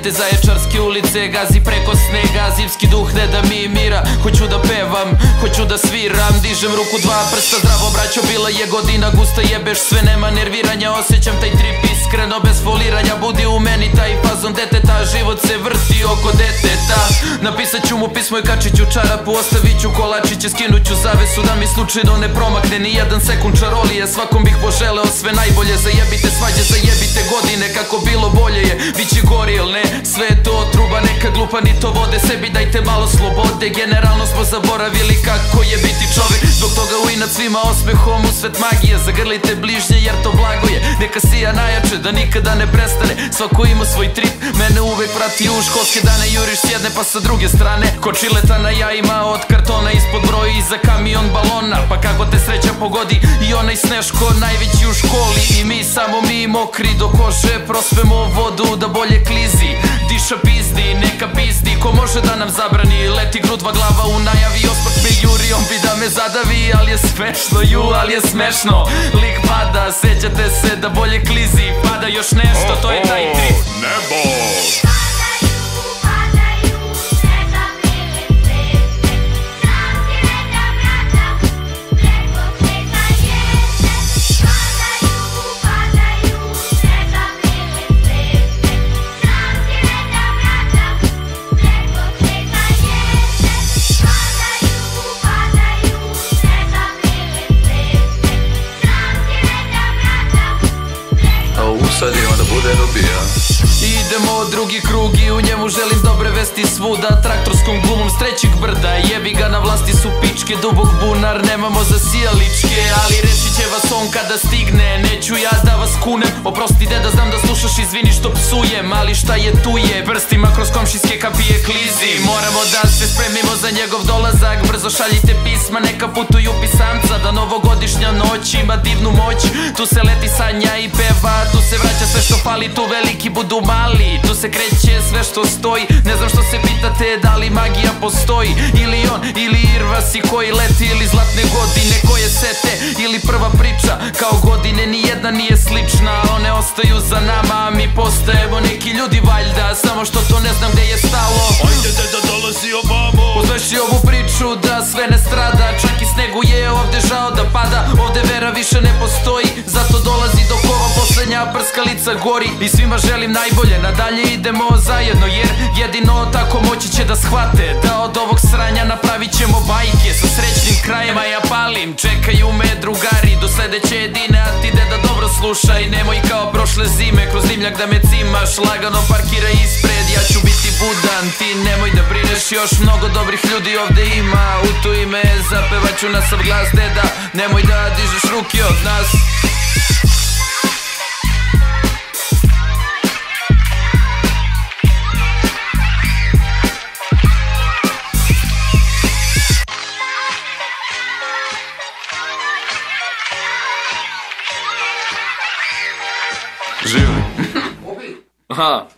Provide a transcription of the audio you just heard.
dete Zaječarske ulice gazi preko snega, zimski duh ne da mi mira. Hoću da pevam, hoću da sviram, dižem ruku dva prsta, zdravo braćo, bila je godina gusta, jebeš sve, nema nerviranja, osjećam taj trip iskreno, bez foliranja, budi u meni taj fazon deteta, život se vrti oko deteta. Napisat ću mu pismo i kačit ću čarapu, ostavit ću kolačiće, skinut ću zavesu da mi slučajno ne promakne ni jedan sekund čarolije. Svakom bih poželeo sve najbolje, zajebite svađe, zajebite godine, kako bilo bolje je, bit će gori ili ne, sve je to truba neka glupa, ni to vode, sebi dajte malo slobode, generalno smo zaboravili kako je biti čovek, zbog toga u inat svima osmehom u svet magije, zagrlite bližnje jer to blago je, neka sija najjače da nikada ne prestane, svako ima svoj trip, mene uvek prati u školske dane, juriš s jedne pa sa druge strane, ko čileta na jajima od kartona, ispod broji iza kamion balona, pa kako te sreća pogodi i onaj Sneško najveći u školi, i mi samo mi mokri do kože, prospemo vodu da bolje klizi, diša pizdi, neka pizdi, ko može da nam zabrani, leti grudva glava u najavi, osmah me juri, on bi da me zadavi, ali je smešno, ali je smešno, lik pada, sećate se da bolje klizi, pada još nešto, to je taj trip. Nebo! Sad ima da bude robija. Idemo drugi krug i u njemu želim dobre vesti svuda, traktorskom glumom s trećeg brda, jebi ga na vlasti su pičke, dubok bunar, nemamo za sijaličke, ali reći će vas on kada stigne, neću ja da vas kunem, oprosti deda, znam da slušaš, izvini što psujem, ali šta je tu je, prstima kroz komšijske kapije klizi, moramo da se spremimo za njegov dolazak, brzo šaljite pisma, neka putuju pisamca, da novogodišnja noć ima divnu moć, tu se leti sanja i peva, tu se vraća sve što fali, tu veliki budu mali, tu se kreće sve što stoji, ne znam što se pitate da li magija postoji, ili on, ili Irvasi koji leti, ili zlatne godine koje sete, ili prva priča, kao godine nijedna nije slična, one ostaju za nama, a mi postajemo neki ljudi valjda, samo što to ne znam gde je stalo. Ajde deda dolazi ovamo, uzmeši ovu priču da sve ne strada, čak i snegu je ovde žao da pada, ovde vera više ne postoji, zato dolazi do kova poslednja prskalica gori, i svima želim najbolje, nadalje idemo zajedno, jer jedino tako moći će da shvate da od ovog sranja napravit ćemo bajke sa srećnim krajima. Ja palim, čekaju me drugari do sledeće jedine, a ti deda dobro slušaj, nemoj kao prošle zime kroz dimljak da me cimaš, lagano parkiraj ispred, ja ću biti budan, ti nemoj da brineš, još mnogo dobrih ljudi ovde ima, u to ime zapevaću na sav glas, deda, nemoj da dižeš ruke od nas. Živi. Aha.